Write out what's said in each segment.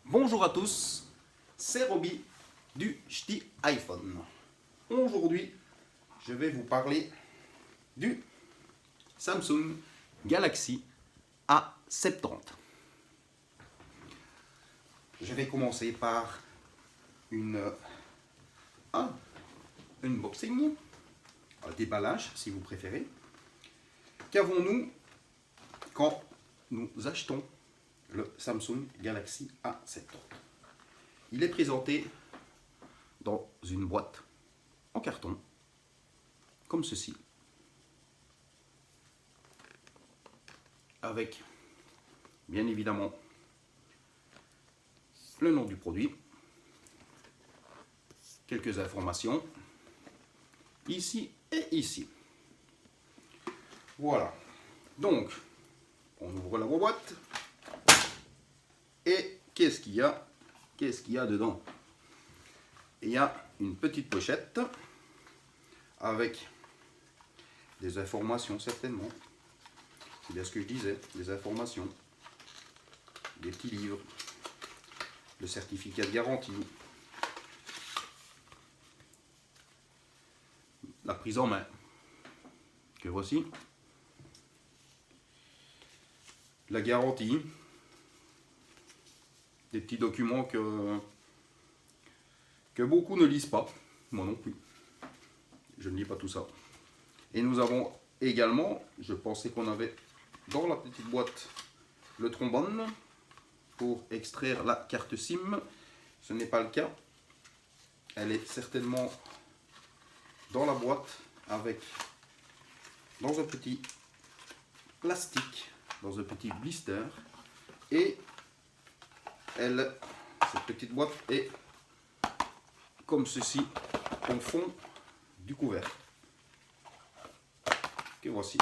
Bonjour à tous, c'est Roby du Ch'ti iPhone. Aujourd'hui, je vais vous parler du Samsung Galaxy A70. Je vais commencer par un unboxing, un déballage si vous préférez. Qu'avons-nous quand nous achetons le Samsung Galaxy A70? Il est présenté dans une boîte en carton, comme ceci, avec bien évidemment le nom du produit, quelques informations, ici et ici. Voilà, donc on ouvre la boîte. Et qu'est-ce qu'il y a? Qu'est-ce qu'il y a dedans? Il y a une petite pochette avec des informations certainement. C'est bien ce que je disais, des informations, des petits livres, le certificat de garantie, la prise en main, que voici, la garantie, des petits documents que beaucoup ne lisent pas, moi non plus, je ne lis pas tout ça. Et nous avons également, je pensais qu'on avait dans la petite boîte le trombone pour extraire la carte SIM, ce n'est pas le cas, elle est certainement dans la boîte avec, dans un petit plastique, dans un petit blister, et cette petite boîte est comme ceci au fond du couvercle. Que voici.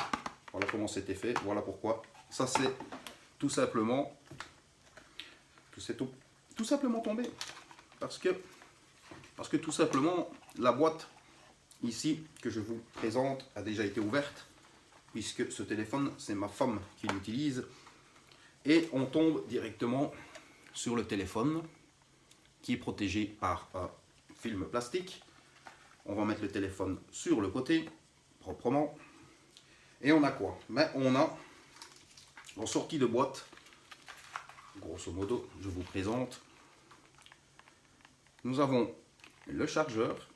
Voilà comment c'était fait. Voilà pourquoi. Ça c'est tout simplement tombé. Parce que tout simplement la boîte ici que je vous présente a déjà été ouverte. Puisque ce téléphone c'est ma femme qui l'utilise. Et on tombe directement sur le téléphone qui est protégé par un film plastique. On va mettre le téléphone sur le côté proprement. Et on a quoi? Mais on a en sortie de boîte, grosso modo, je vous présente. Nous avons le chargeur,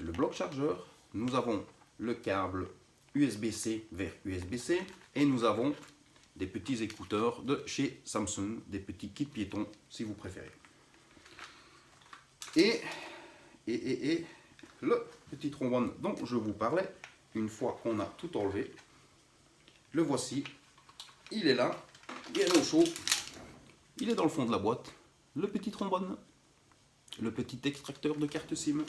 le bloc chargeur. Nous avons le câble USB-C vers USB-C. Et nous avons des petits écouteurs de chez Samsung, des petits kits piétons si vous préférez. Et le petit trombone dont je vous parlais, une fois qu'on a tout enlevé, le voici, il est là, bien au chaud, il est dans le fond de la boîte, le petit trombone, le petit extracteur de carte SIM.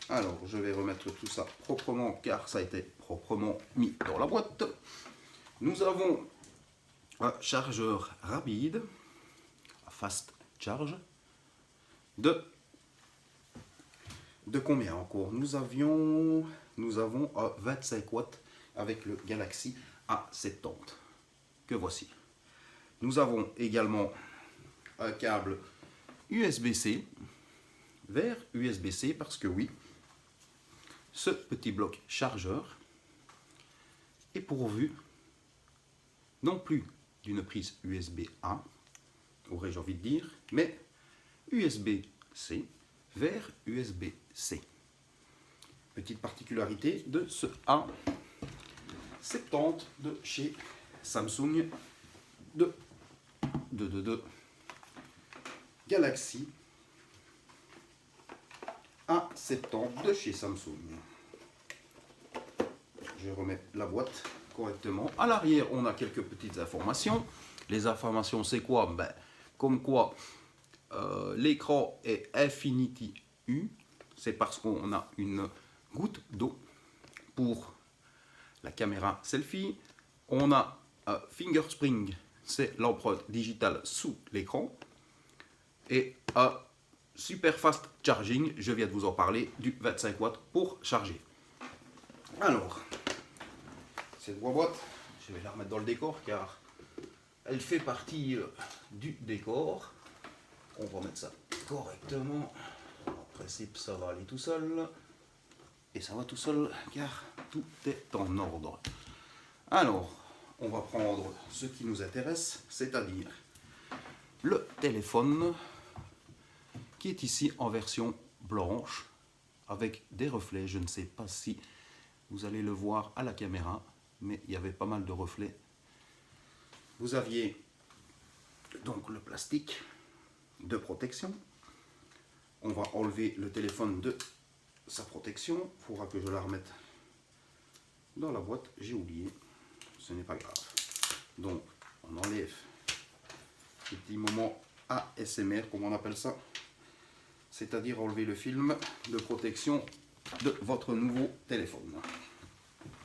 Alors je vais remettre tout ça proprement car ça a été proprement mis dans la boîte. Nous avons un chargeur rapide, fast charge, de combien encore? Nous avons un 25 watts avec le Galaxy A70 que voici. Nous avons également un câble USB-C vers USB-C parce que oui, ce petit bloc chargeur est pourvu non plus d'une prise USB-A, aurais-je envie de dire, mais USB-C vers USB-C. Petite particularité de ce A70 de chez Samsung, de Galaxy A70 de chez Samsung. Je remets la boîte correctement. À l'arrière, on a quelques petites informations. Les informations, c'est quoi? Comme quoi, l'écran est Infinity U. C'est parce qu'on a une goutte d'eau pour la caméra selfie. On a un fingerspring, c'est l'empreinte digitale sous l'écran. Et un super fast charging, je viens de vous en parler, du 25 watts pour charger. Alors, cette boîte, je vais la remettre dans le décor car elle fait partie du décor. on va mettre ça correctement. En principe, ça va aller tout seul. Et ça va tout seul car tout est en ordre. Alors, on va prendre ce qui nous intéresse, c'est-à-dire le téléphone qui est ici en version blanche avec des reflets. Je ne sais pas si vous allez le voir à la caméra, mais il y avait pas mal de reflets. Vous aviez donc le plastique de protection. On va enlever le téléphone de sa protection. Il faudra que je la remette dans la boîte. J'ai oublié. Ce n'est pas grave. Donc, on enlève ce petit moment ASMR, comme on appelle ça. C'est-à-dire enlever le film de protection de votre nouveau téléphone.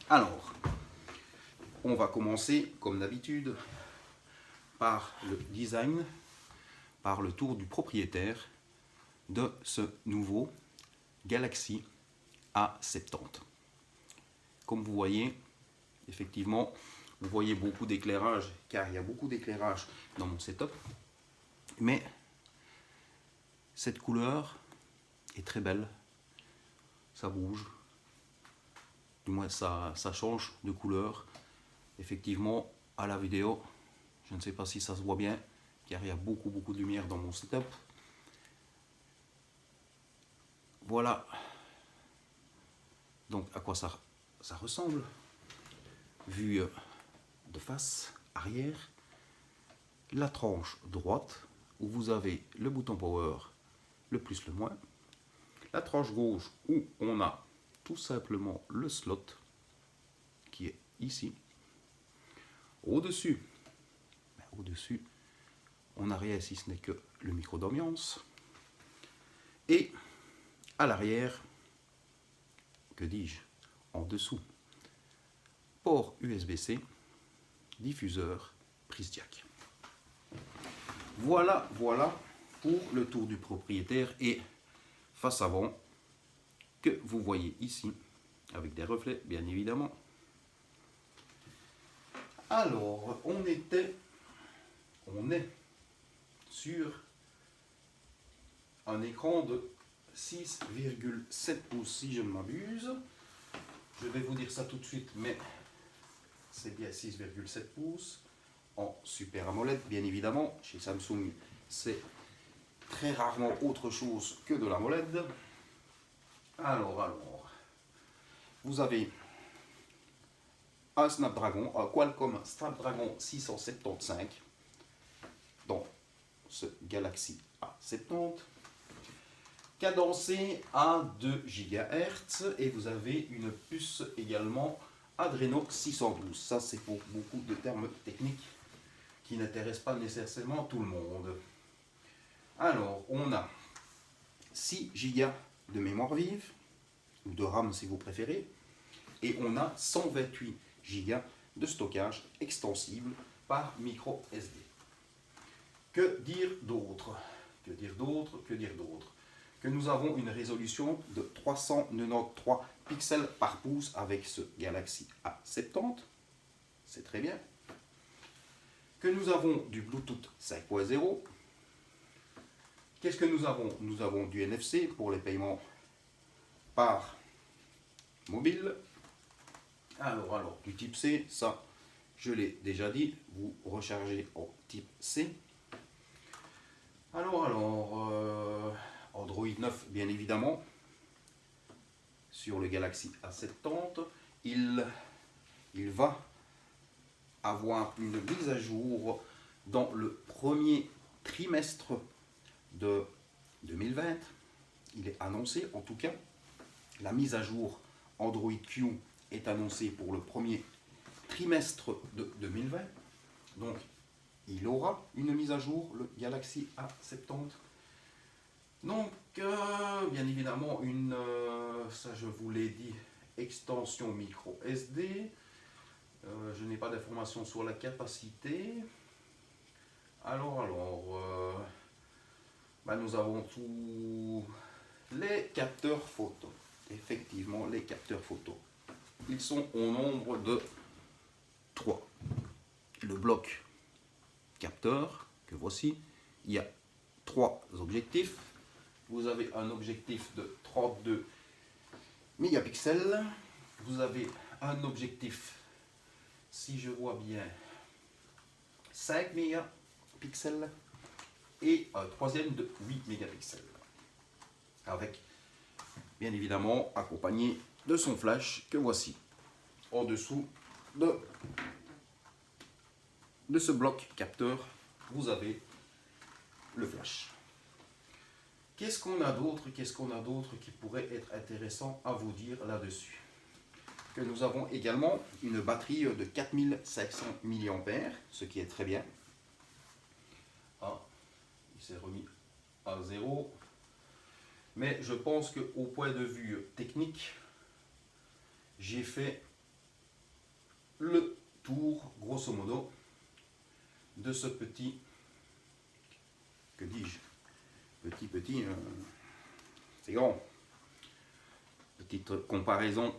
Alors, on va commencer, comme d'habitude, par le design, par le tour du propriétaire de ce nouveau Galaxy A70. Comme vous voyez, effectivement, vous voyez beaucoup d'éclairage, car il y a beaucoup d'éclairage dans mon setup, mais cette couleur est très belle, ça bouge, du moins ça change de couleur. Effectivement, à la vidéo, je ne sais pas si ça se voit bien, car il y a beaucoup de lumière dans mon setup. Voilà donc à quoi ça ressemble, vue de face, arrière, la tranche droite, où vous avez le bouton power, le plus, le moins, la tranche gauche, où on a tout simplement le slot, qui est ici. Au-dessus, on n'a rien si ce n'est que le micro d'ambiance. Et à l'arrière, que dis-je, en dessous, port USB-C, diffuseur, prise jack. Voilà pour le tour du propriétaire et face avant que vous voyez ici, avec des reflets bien évidemment. Alors, on est sur un écran de 6,7 pouces si je ne m'abuse. Je vais vous dire ça tout de suite, mais c'est bien 6,7 pouces en Super AMOLED, bien évidemment. Chez Samsung, c'est très rarement autre chose que de l'AMOLED. Alors, vous avez un Snapdragon, un Qualcomm Snapdragon 675 dans ce Galaxy A70, cadencé à 2 GHz, et vous avez une puce également Adreno 612. Ça, c'est pour beaucoup de termes techniques qui n'intéressent pas nécessairement tout le monde. Alors, on a 6 Go de mémoire vive, ou de RAM si vous préférez, et on a 128 Go de stockage extensible par micro SD. Que dire d'autre? Que nous avons une résolution de 393 pixels par pouce avec ce Galaxy A70, c'est très bien. Que nous avons du Bluetooth 5.0. Qu'est-ce que nous avons? Nous avons du NFC pour les paiements par mobile. Alors, du type C, ça, je l'ai déjà dit, vous rechargez en type C. Android 9, bien évidemment, sur le Galaxy A70. Il va avoir une mise à jour dans le premier trimestre de 2020. Il est annoncé, en tout cas, la mise à jour Android Q est annoncée pour le premier trimestre de 2020. Donc, il aura une mise à jour, le Galaxy A70. Donc, bien évidemment, ça je vous l'ai dit, extension micro SD. Je n'ai pas d'informations sur la capacité. Nous avons tous les capteurs photo. Effectivement, les capteurs photo. Ils sont au nombre de 3. Le bloc capteur, que voici. Il y a trois objectifs. Vous avez un objectif de 32 mégapixels. Vous avez un objectif, si je vois bien, 5 mégapixels. Et un troisième de 8 mégapixels. Avec, bien évidemment, accompagné de son flash que voici. En dessous de ce bloc capteur, vous avez le flash. Qu'est-ce qu'on a d'autre qui pourrait être intéressant à vous dire là-dessus? Que nous avons également une batterie de 4500 mAh, ce qui est très bien. Ah, il s'est remis à 0. Mais je pense qu'au point de vue technique, j'ai fait le tour, grosso modo, de ce petit, que dis-je, petit, c'est grand. Petite comparaison.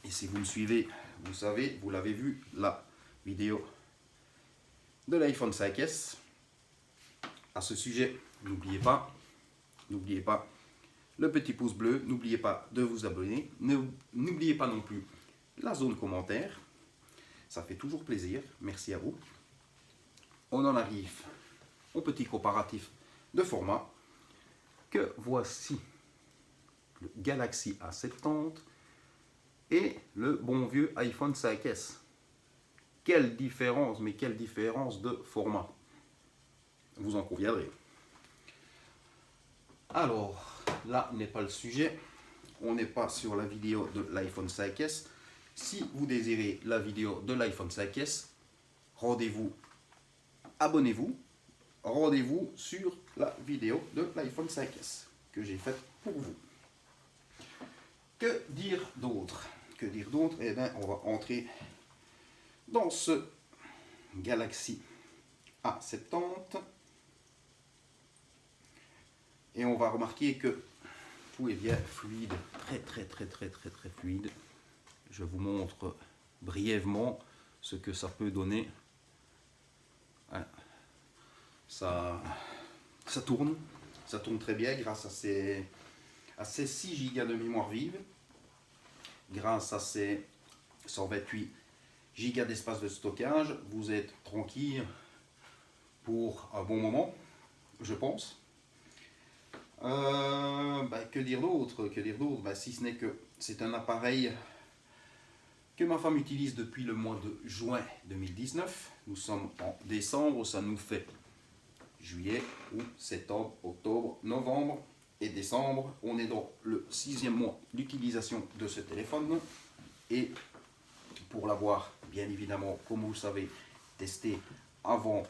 Et si vous me suivez, vous savez, vous l'avez vu, la vidéo de l'iPhone 5S. À ce sujet, n'oubliez pas le petit pouce bleu, n'oubliez pas de vous abonner, n'oubliez pas non plus la zone commentaire, ça fait toujours plaisir, merci à vous. On en arrive au petit comparatif de format, que voici le Galaxy A70 et le bon vieux iPhone 5S. Quelle différence, mais quelle différence de format, vous en conviendrez. Alors, là n'est pas le sujet, on n'est pas sur la vidéo de l'iPhone 5S. Si vous désirez la vidéo de l'iPhone 5S, rendez-vous, abonnez-vous, rendez-vous sur la vidéo de l'iPhone 5S que j'ai faite pour vous. Que dire d'autre? Eh bien, on va entrer dans ce Galaxy A70. Et on va remarquer que tout est bien fluide, très fluide. Je vous montre brièvement ce que ça peut donner. Ça tourne très bien grâce à ces 6 Go de mémoire vive, grâce à ces 128 Go d'espace de stockage. Vous êtes tranquille pour un bon moment, je pense. Que dire d'autre, si ce n'est que c'est un appareil que ma femme utilise depuis le mois de juin 2019. Nous sommes en décembre, ça nous fait juillet, août, septembre, octobre, novembre et décembre. On est dans le 6e mois d'utilisation de ce téléphone. Et pour l'avoir, bien évidemment, comme vous le savez, testé avant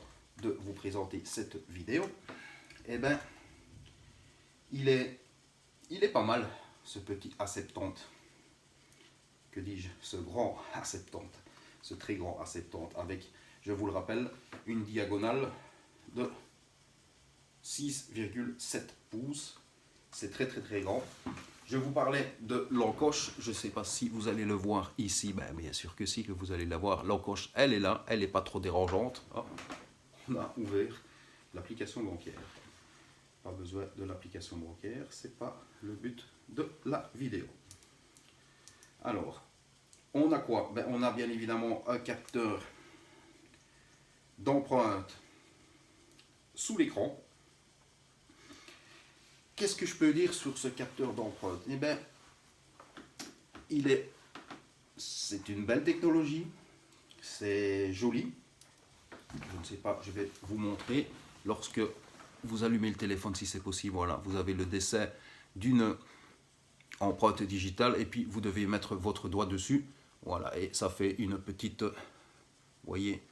de vous présenter cette vidéo, eh bien, il est pas mal, ce petit A70. Que dis-je, ce grand A70, ce très grand A70 avec, je vous le rappelle, une diagonale de 6,7 pouces. C'est très grand. Je vous parlais de l'encoche, je ne sais pas si vous allez le voir ici, ben, bien sûr que si, que vous allez la voir. L'encoche, elle est là, elle n'est pas trop dérangeante. Oh, on a ouvert l'application bancaire. Pas besoin de l'application bancaire, c'est pas le but de la vidéo. Alors, on a quoi? Ben, on a bien évidemment un capteur d'empreinte sous l'écran. Qu'est-ce que je peux dire sur ce capteur d'empreinte? Eh bien, c'est une belle technologie, c'est joli. Je ne sais pas, je vais vous montrer lorsque vous allumez le téléphone, si c'est possible. Voilà, vous avez le dessin d'une empreinte digitale et puis vous devez mettre votre doigt dessus. Voilà, et ça fait une petite, vous voyez,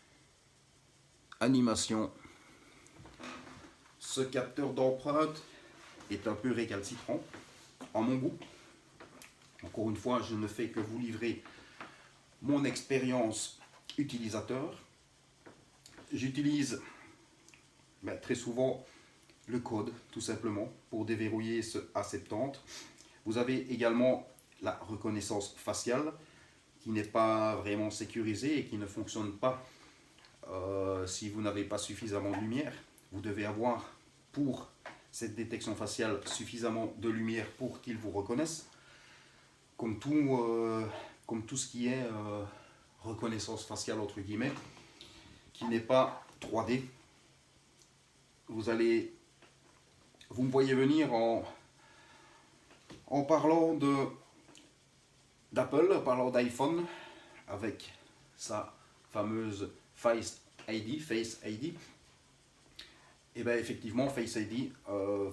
animation. Ce capteur d'empreinte est un peu récalcitrant, à mon goût. Encore une fois, je ne fais que vous livrer mon expérience utilisateur. J'utilise très souvent le code, tout simplement, pour déverrouiller ce A70. Vous avez également la reconnaissance faciale, qui n'est pas vraiment sécurisée et qui ne fonctionne pas si vous n'avez pas suffisamment de lumière. vous devez avoir pour cette détection faciale suffisamment de lumière pour qu'il vous reconnaisse. Comme tout ce qui est reconnaissance faciale entre guillemets, qui n'est pas 3D. Vous me voyez venir en parlant d'Apple, en parlant d'iPhone, avec sa fameuse Face ID. Et bien effectivement, Face ID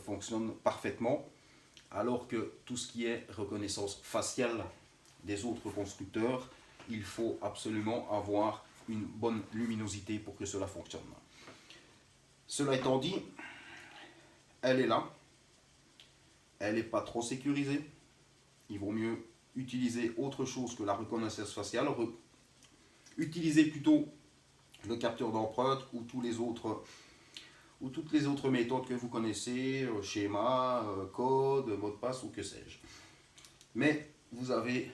fonctionne parfaitement, alors que tout ce qui est reconnaissance faciale des autres constructeurs, il faut absolument avoir une bonne luminosité pour que cela fonctionne. Cela étant dit, elle est là, elle n'est pas trop sécurisée, il vaut mieux utiliser autre chose que la reconnaissance faciale, utiliser plutôt le capteur d'empreinte ou toutes les autres méthodes que vous connaissez, schéma, code, mot de passe ou que sais-je. Mais vous avez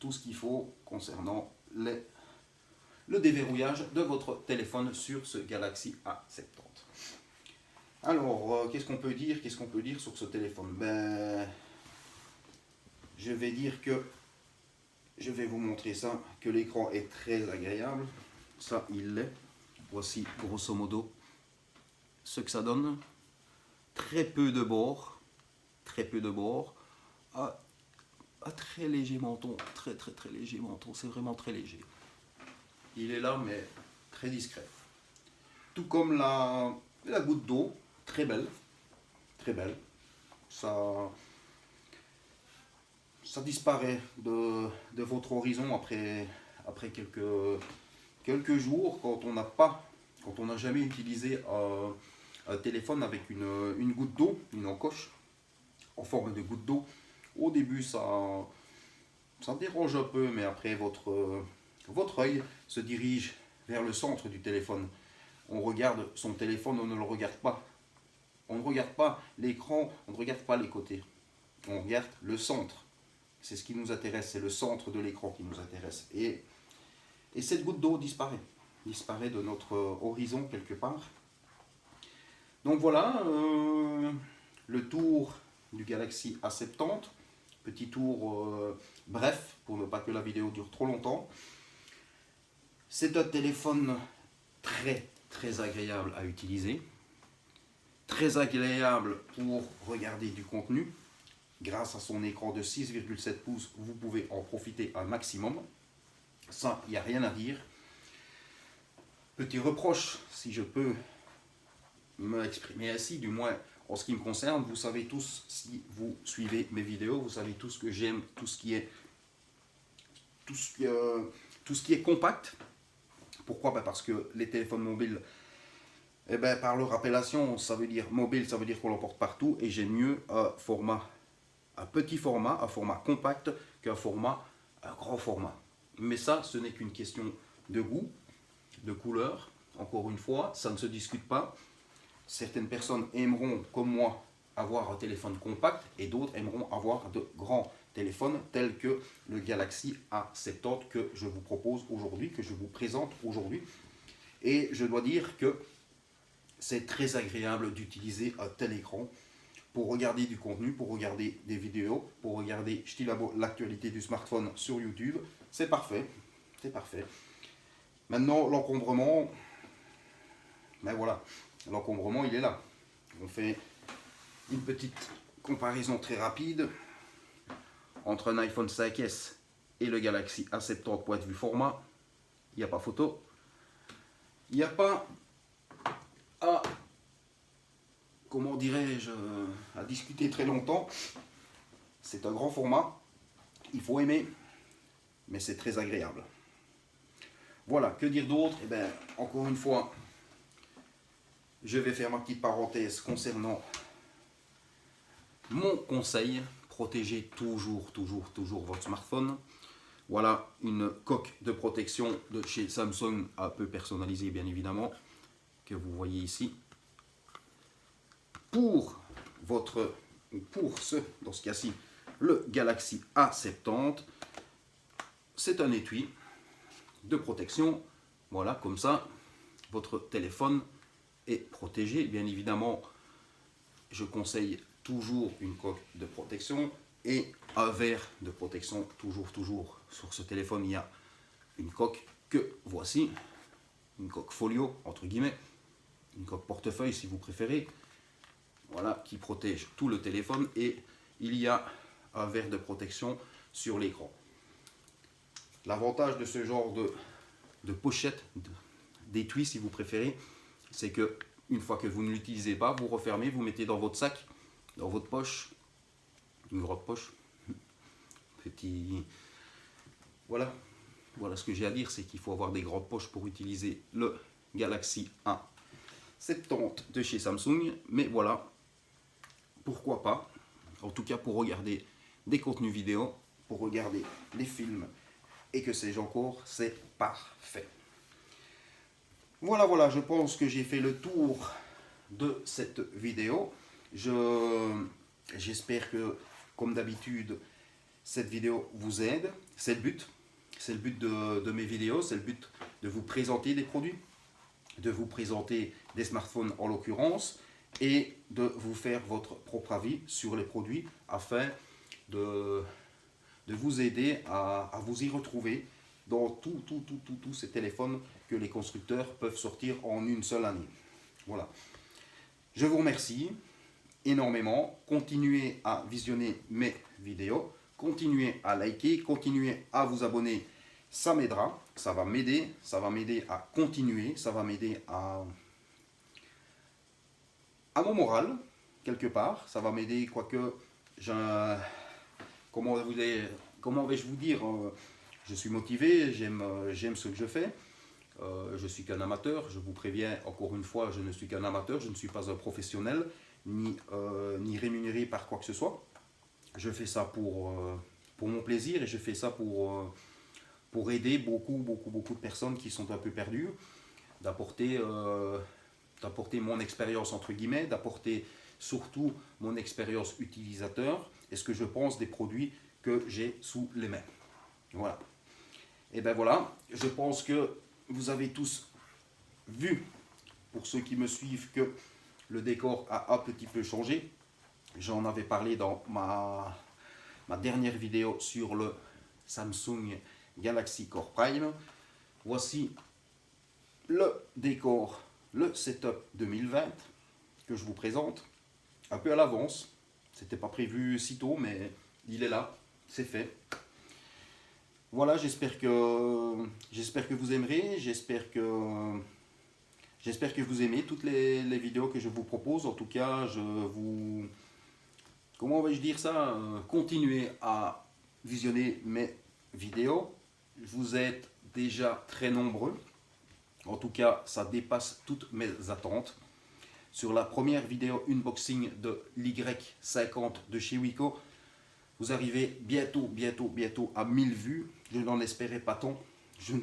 tout ce qu'il faut concernant le déverrouillage de votre téléphone sur ce Galaxy A70. Alors, qu'est-ce qu'on peut dire sur ce téléphone? Je vais dire que je vais vous montrer ça, que l'écran est très agréable. Ça, il l'est. Voici grosso modo ce que ça donne. Très peu de bords, un très léger menton, très léger menton, c'est vraiment très léger. Il est là mais très discret. Tout comme la goutte d'eau, très belle. Ça disparaît de votre horizon après quelques jours, quand on n'a jamais utilisé un téléphone avec une goutte d'eau, une encoche en forme de goutte d'eau. Au début ça dérange un peu, mais après votre œil se dirige vers le centre du téléphone. On regarde son téléphone, on ne le regarde pas. On ne regarde pas l'écran, on ne regarde pas les côtés. On regarde le centre. C'est ce qui nous intéresse, c'est le centre de l'écran qui nous intéresse. Et cette goutte d'eau disparaît de notre horizon quelque part. Donc voilà, le tour du Galaxy A70. Petit tour bref, pour ne pas que la vidéo dure trop longtemps. C'est un téléphone très agréable à utiliser. Très agréable pour regarder du contenu. Grâce à son écran de 6,7 pouces, vous pouvez en profiter un maximum. Ça, il n'y a rien à dire. Petit reproche, si je peux me exprimer ainsi, du moins en ce qui me concerne, vous savez tous, si vous suivez mes vidéos, vous savez tous que j'aime tout ce qui est compact. Pourquoi? Parce que les téléphones mobiles, par leur appellation, ça veut dire mobile, ça veut dire qu'on l'emporte partout, et j'aime mieux un petit format, un format compact, qu'un grand format. Mais ça, ce n'est qu'une question de goût, de couleur. Encore une fois, ça ne se discute pas. Certaines personnes aimeront, comme moi, avoir un téléphone compact, et d'autres aimeront avoir de grands téléphones tels que le Galaxy A70 que je vous propose aujourd'hui, que je vous présente aujourd'hui. Et je dois dire que c'est très agréable d'utiliser un tel écran pour regarder du contenu, pour regarder des vidéos, pour regarder l'actualité du smartphone sur YouTube. C'est parfait, c'est parfait. Maintenant, l'encombrement, voilà, l'encombrement il est là. On fait une petite comparaison très rapide entre un iPhone 5S et le Galaxy A70 point de vue format. Il n'y a pas photo. Il n'y a pas à, comment dirais-je, à discuter très longtemps. C'est un grand format, il faut aimer, mais c'est très agréable. Voilà, que dire d'autre? Encore une fois, je vais faire ma petite parenthèse concernant mon conseil. Protégez toujours votre smartphone. Voilà une coque de protection de chez Samsung, un peu personnalisée bien évidemment, que vous voyez ici. Pour dans ce cas-ci, le Galaxy A70, c'est un étui de protection. Voilà, comme ça, votre téléphone est protégé. Bien évidemment, je conseille toujours une coque de protection et un verre de protection. Toujours. Sur ce téléphone, il y a une coque que voici, une coque folio, entre guillemets, une coque portefeuille si vous préférez, voilà, qui protège tout le téléphone, et il y a un verre de protection sur l'écran. L'avantage de ce genre de pochette, d'étui si vous préférez, c'est que une fois que vous ne l'utilisez pas, vous refermez, vous mettez dans votre sac, dans votre poche, une grande poche, petit, voilà ce que j'ai à dire, c'est qu'il faut avoir des grandes poches pour utiliser le Galaxy A70 de chez Samsung, mais voilà, pourquoi pas, en tout cas pour regarder des contenus vidéo, pour regarder des films et que sais-je encore, c'est parfait. Voilà, je pense que j'ai fait le tour de cette vidéo. J'espère que, comme d'habitude, cette vidéo vous aide. C'est le but. C'est le but de mes vidéos. C'est le but de vous présenter des produits, de vous présenter des smartphones en l'occurrence, et de vous faire votre propre avis sur les produits afin de vous aider à vous y retrouver dans tous ces téléphones que les constructeurs peuvent sortir en une seule année. Voilà. Je vous remercie énormément. Continuez à visionner mes vidéos. Continuez à liker. Continuez à vous abonner. Ça m'aidera. Ça va m'aider. Ça va m'aider à continuer. Ça va m'aider à mon moral, quelque part. Ça va m'aider, quoique, comment vais-je vous dire, je suis motivé, j'aime ce que je fais. Je suis qu'un amateur, je vous préviens encore une fois, je ne suis qu'un amateur, je ne suis pas un professionnel, ni rémunéré par quoi que ce soit. Je fais ça pour mon plaisir, et je fais ça pour aider beaucoup de personnes qui sont un peu perdues, d'apporter mon expérience entre guillemets, d'apporter surtout mon expérience utilisateur et ce que je pense des produits que j'ai sous les mains. Voilà. Et ben voilà, je pense que vous avez tous vu, pour ceux qui me suivent, que le décor a un petit peu changé. J'en avais parlé dans ma dernière vidéo sur le Samsung Galaxy Core Prime. Voici le décor, le setup 2020 que je vous présente, un peu à l'avance. C'était pas prévu si tôt, mais il est là, c'est fait. Voilà, j'espère que vous aimerez, j'espère que vous aimez toutes les vidéos que je vous propose. En tout cas, je vous, comment vais-je dire ça, continuez à visionner mes vidéos. Vous êtes déjà très nombreux. En tout cas, ça dépasse toutes mes attentes. Sur la première vidéo unboxing de l'Y50 de chez Wiko, vous arrivez bientôt à 1000 vues. Je n'en espérais pas tant. Je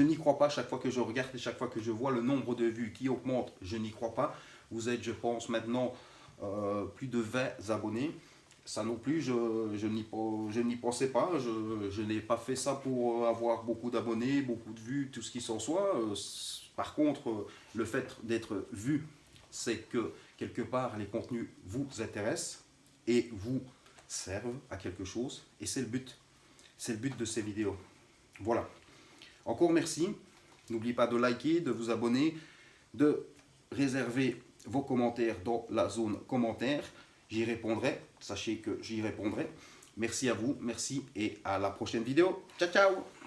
n'y crois pas. Chaque fois que je regarde et chaque fois que je vois le nombre de vues qui augmente, je n'y crois pas. Vous êtes, je pense, maintenant plus de 20 abonnés. Ça non plus, je n'y pensais pas. Je n'ai pas fait ça pour avoir beaucoup d'abonnés, beaucoup de vues, tout ce qui s'en soit. Par contre, le fait d'être vu, c'est que quelque part les contenus vous intéressent et vous servent à quelque chose. Et c'est le but. C'est le but de ces vidéos. Voilà. Encore merci. N'oubliez pas de liker, de vous abonner, de réserver vos commentaires dans la zone commentaires. J'y répondrai. Sachez que j'y répondrai. Merci à vous. Merci et à la prochaine vidéo. Ciao, ciao!